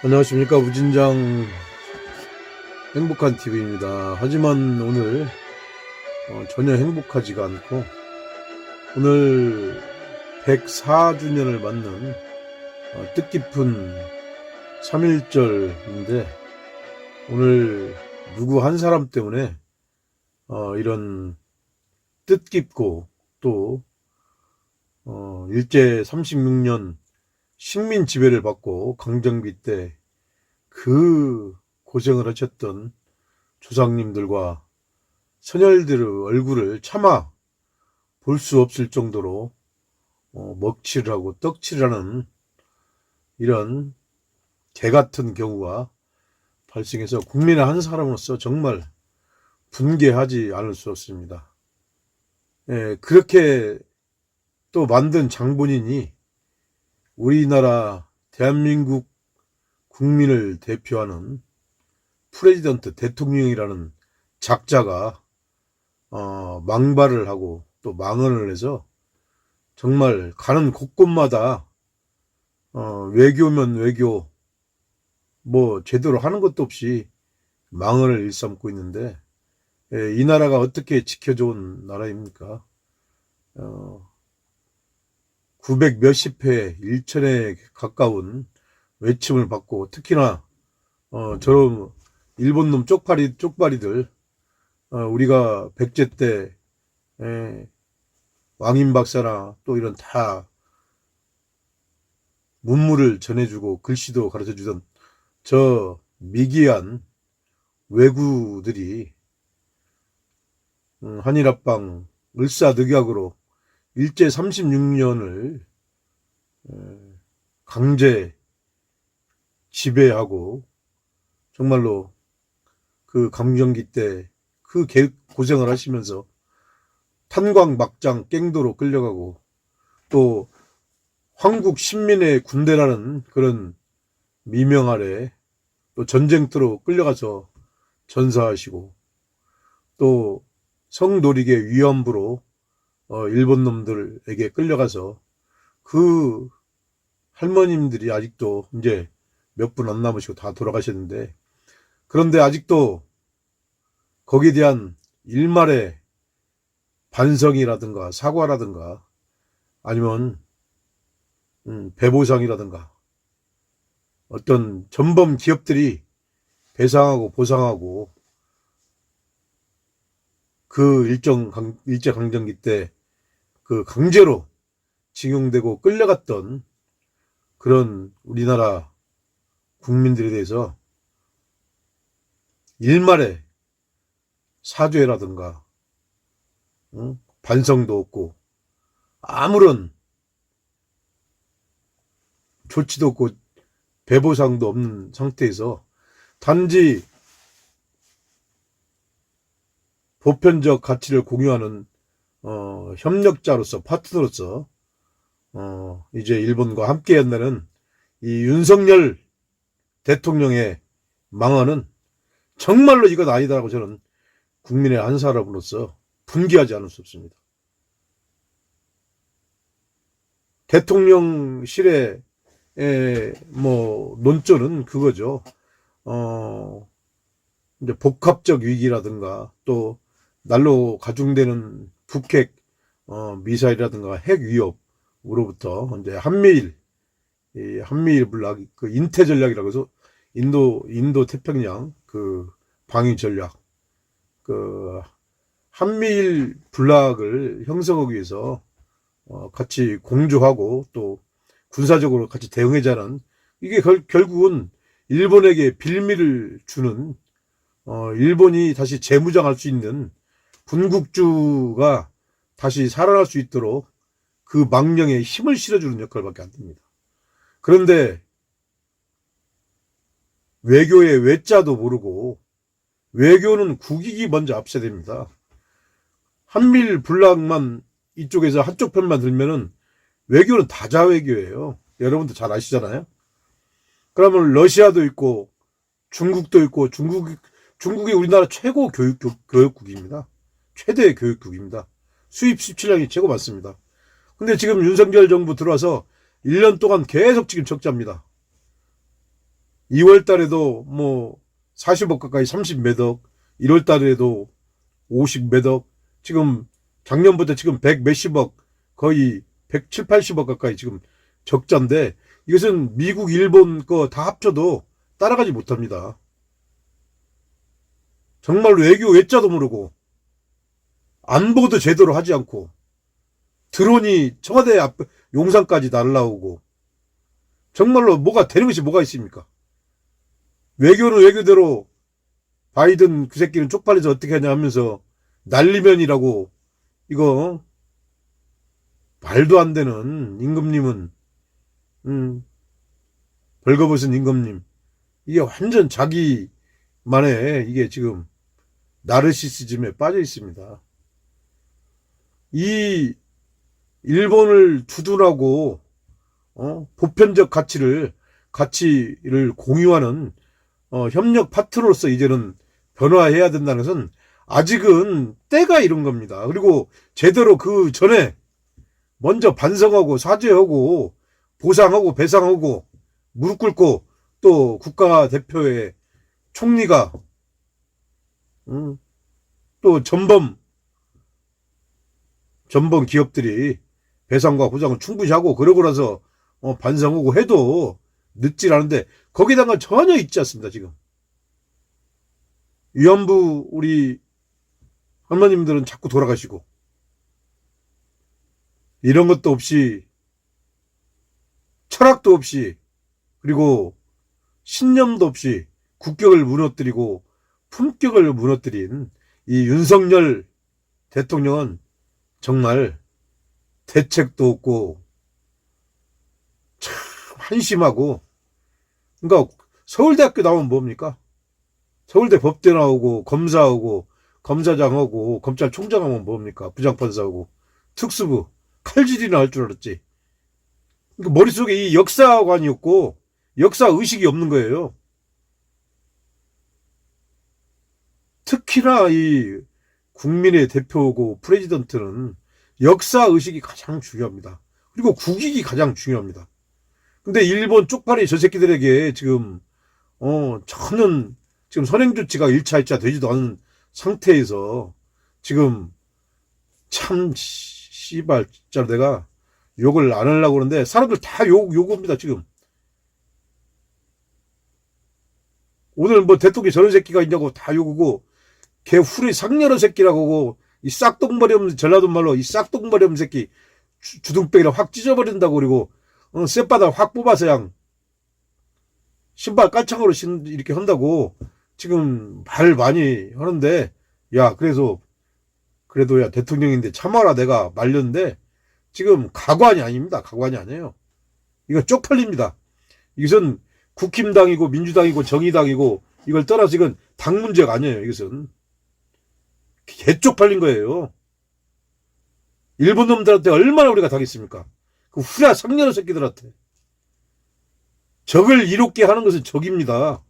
안녕하십니까. 우진장 행복한 TV입니다. 하지만 오늘 전혀 행복하지가 않고, 오늘 104주년을 맞는 뜻깊은 3.1절인데 오늘 누구 한 사람 때문에 이런 뜻깊고 또 일제 36년 식민 지배를 받고 강점기 때 그 고생을 하셨던 조상님들과 선열들의 얼굴을 차마 볼 수 없을 정도로 먹칠을 하고 떡칠을 하는 이런 개같은 경우가 발생해서 국민의 한 사람으로서 정말 분개하지 않을 수 없습니다. 예, 그렇게 또 만든 장본인이 우리나라 대한민국 국민을 대표하는 프레지던트 대통령이라는 작자가 망발을 하고 또 망언을 해서 정말 가는 곳곳마다 외교면 외교 뭐 제대로 하는 것도 없이 망언을 일삼고 있는데, 이 나라가 어떻게 지켜져온 나라입니까? 900 몇십 회 1000에 가까운 외침을 받고, 특히나 저런 일본놈 쪽발이들, 우리가 백제 때 왕인 박사나 또 이런 다 문물을 전해주고 글씨도 가르쳐주던 저 미개한 왜구들이 한일합방 을사늑약으로 일제 36년을 강제 지배하고, 정말로 그 강점기 때 그 고생을 하시면서 탄광 막장 갱도로 끌려가고, 또 황국 신민의 군대라는 그런 미명 아래 또 전쟁터로 끌려가서 전사하시고, 또 성노리개 위안부로 일본 놈들에게 끌려가서 그 할머님들이 아직도 이제 몇 분 안 남으시고 다 돌아가셨는데, 그런데 아직도 거기에 대한 일말의 반성이라든가 사과라든가 아니면 배보상이라든가 어떤 전범 기업들이 배상하고 보상하고, 그 일제 강점기 때 그 강제로 징용되고 끌려갔던 그런 우리나라 국민들에 대해서 일말의 사죄라든가 반성도 없고 아무런 조치도 없고 배보상도 없는 상태에서 단지 보편적 가치를 공유하는 협력자로서, 파트너로서 이제 일본과 함께 한다는 이 윤석열 대통령의 망언은 정말로 이건 아니다라고 저는 국민의 한 사람으로서 분개하지 않을 수 없습니다. 대통령실의 논조는 그거죠. 이제 복합적 위기라든가 또 날로 가중되는 북핵 미사일이라든가 핵 위협으로부터 이제 한미일 전략, 그 인태 전략이라고 해서 인도 태평양 그 방위 전략, 그 한미일 불락을 형성하기 위해서 같이 공조하고 또 군사적으로 같이 대응하자는, 이게 결국은 일본에게 빌미를 주는, 일본이 다시 재무장할 수 있는 군국주가 다시 살아날 수 있도록 그 망령에 힘을 실어주는 역할밖에 안 됩니다. 그런데 외교의 외자도 모르고, 외교는 국익이 먼저 앞서야 됩니다. 한미일 불락만 이쪽에서 한쪽 편만 들면은 외교는 다자 외교예요. 여러분도 잘 아시잖아요. 그러면 러시아도 있고 중국도 있고, 중국이 우리나라 최고 교육국입니다. 최대 교육국입니다. 수입 수출량이 최고 많습니다. 근데 지금 윤석열 정부 들어와서 1년 동안 계속 지금 적자입니다. 2월 달에도 뭐 40억 가까이 30 몇 억, 1월 달에도 50 몇 억, 지금 작년부터 지금 100 몇십억, 거의 170, 80억 가까이 지금 적자인데, 이것은 미국, 일본 거 다 합쳐도 따라가지 못합니다. 정말 외교 외자도 모르고, 안보도 제대로 하지 않고, 드론이 청와대 앞 용산까지 날라오고, 정말로 뭐가 되는 것이 뭐가 있습니까? 외교는 외교대로 바이든 그 새끼는 쪽팔려서 어떻게 하냐 하면서 난리면이라고, 이거 말도 안 되는 임금님은 벌거벗은 임금님, 이게 완전 자기만의 이게 지금 나르시시즘에 빠져 있습니다. 이 일본을 두둔하고 보편적 가치를 공유하는 협력 파트너로서 이제는 변화해야 된다는 것은 아직은 때가 이른 겁니다. 그리고 제대로 그 전에 먼저 반성하고 사죄하고 보상하고 배상하고 무릎 꿇고, 또 국가대표의 총리가 또 전범 기업들이 배상과 보상을 충분히 하고 그러고 나서 반성하고 해도 늦질 않은데, 거기다가 전혀 있지 않습니다. 지금 위안부 우리 할머님들은 자꾸 돌아가시고, 이런 것도 없이, 철학도 없이, 그리고 신념도 없이 국격을 무너뜨리고 품격을 무너뜨린 이 윤석열 대통령은 정말 대책도 없고 참 한심하고. 그러니까 서울대학교 나오면 뭡니까? 서울대 법대 나오고 검사하고 검사장하고 검찰총장 하면 뭡니까? 부장판사하고 특수부 칼질이나 할 줄 알았지. 그러니까 머릿속에 이 역사관이 없고 역사의식이 없는 거예요. 특히나 이 국민의 대표고 프레지던트는 역사의식이 가장 중요합니다. 그리고 국익이 가장 중요합니다. 근데 일본 쪽팔이 저 새끼들에게 지금 전혀 지금 선행조치가 1차 2차 되지도 않은 상태에서 지금 참 씨발 진짜 내가 욕을 안 하려고 그러는데 사람들 다 욕합니다. 지금 오늘 뭐 대통령이 저런 새끼가 있냐고 다 욕하고, 개 후리 상렬한 새끼라고 하고, 이 싹똥머리 없는, 전라도 말로 이 싹똥머리 없는 새끼 주둥뱅이를 확 찢어버린다고, 그리고 쌔바닥 확 뽑아서 그냥 신발 깔창으로 이렇게 한다고 지금 말 많이 하는데, 야 그래도 야 대통령인데 참아라, 내가 말렸는데 지금 가관이 아닙니다. 가관이 아니에요. 이거 쪽팔립니다. 이것은 국힘당이고 민주당이고 정의당이고 이걸 떠나서 이건 당 문제가 아니에요. 이것은 개쪽팔린 거예요. 일본 놈들한테 얼마나 우리가 당했습니까? 그 후라 상렬한 새끼들한테. 적을 이롭게 하는 것은 적입니다.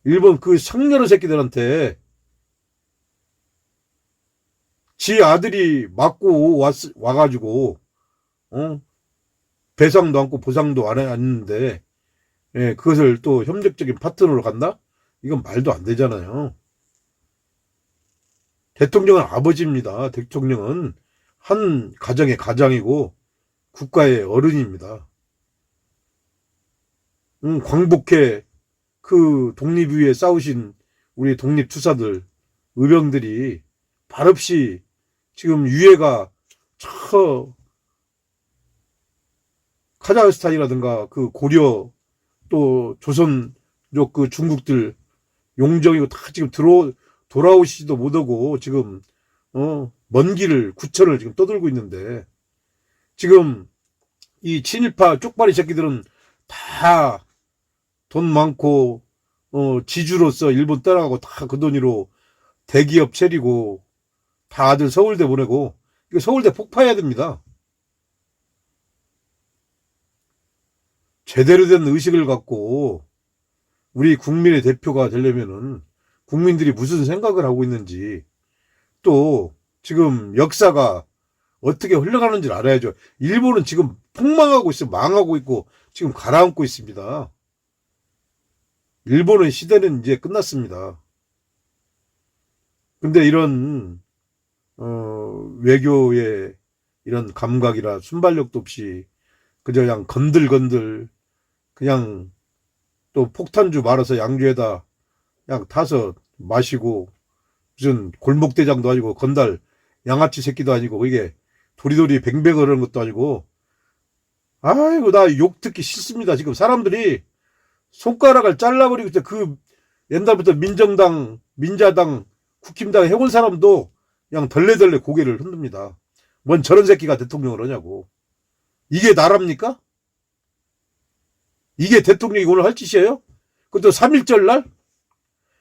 일본 그 상렬한 새끼들한테 지 아들이 맞고 와가지고 배상도 않고 보상도 안 했는데, 예, 그것을 또 협력적인 파트너로 간다? 이건 말도 안 되잖아요. 대통령은 아버지입니다. 대통령은 한 가정의 가장이고 국가의 어른입니다. 광복회 그 독립 위에 싸우신 우리 독립투사들, 의병들이 발없이 지금 유해가 카자흐스탄이라든가 그 고려 또 조선족 그 중국들 용정이고 다 지금 돌아오시지도 못하고 지금 먼 길을 9천을 지금 떠들고 있는데, 지금 이 친일파 쪽발이 새끼들은 다 돈 많고 지주로서 일본 따라가고 다 그 돈으로 대기업 차리고 다 아들 서울대 보내고, 이거 서울대 폭파해야 됩니다. 제대로 된 의식을 갖고 우리 국민의 대표가 되려면은 국민들이 무슨 생각을 하고 있는지, 또 지금 역사가 어떻게 흘러가는지를 알아야죠. 일본은 지금 폭망하고 있어. 망하고 있고 지금 가라앉고 있습니다. 일본의 시대는 이제 끝났습니다. 근데 이런 외교의 이런 감각이나 순발력도 없이 그저 그냥 건들건들 그냥 또 폭탄주 말아서 양주에다 그냥 타서 마시고 무슨 골목대장도 아니고 건달 양아치 새끼도 아니고 이게 도리도리 뱅뱅을 하는 것도 아니고 아이고 나 욕 듣기 싫습니다. 지금 사람들이 손가락을 잘라버리고 있어. 그 옛날부터 민정당, 민자당, 국힘당 해온 사람도 그냥 덜레덜레 고개를 흔듭니다. 뭔 저런 새끼가 대통령을 하냐고. 이게 나랍니까? 이게 대통령이 오늘 할 짓이에요? 그것도 3.1절 날?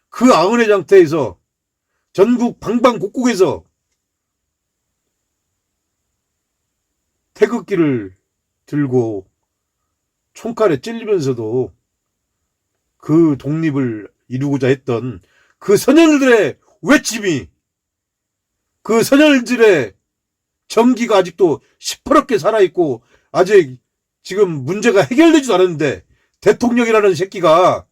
그 아은의 장터에서 전국 방방곡곡에서 태극기를 들고 총칼에 찔리면서도 그 독립을 이루고자 했던 그 선열들의 외침이, 그 선열들의 정기가 아직도 시퍼렇게 살아있고 아직 지금 문제가 해결되지도 않았는데 대통령이라는 새끼가,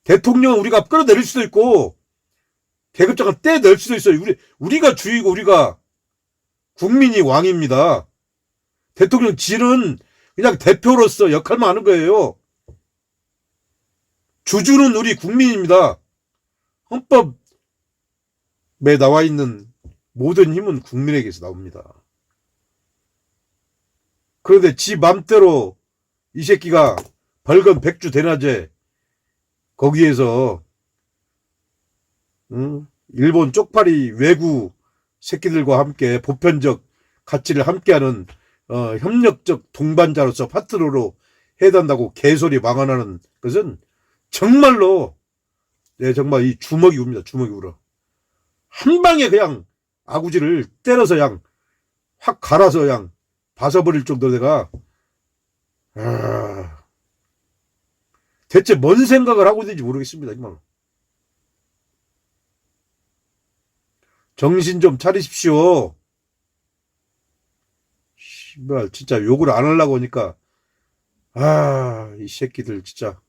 대통령은 우리가 끌어내릴 수도 있고 계급장을 떼낼 수도 있어요. 우리가 주이고 우리가 국민이 왕입니다. 대통령 질은 그냥 대표로서 역할만 하는 거예요. 주주는 우리 국민입니다. 헌법에 나와 있는 모든 힘은 국민에게서 나옵니다. 그런데 지 맘대로 이 새끼가 벌금 100주 대낮에 거기에서 일본 쪽팔이 외구 새끼들과 함께 보편적 가치를 함께하는 협력적 동반자로서 파트너로 해야 된다고 개소리 망언하는 것은 정말로 정말 이 주먹이 웁니다. 주먹이 울어. 한 방에 그냥 아구지를 때려서 그냥 확 갈아서 그냥 봐서버릴 정도로 내가 대체 뭔 생각을 하고 있는지 모르겠습니다. 정말. 정신 좀 차리십시오. 씨발 진짜 욕을 안 하려고 하니까 이 새끼들 진짜.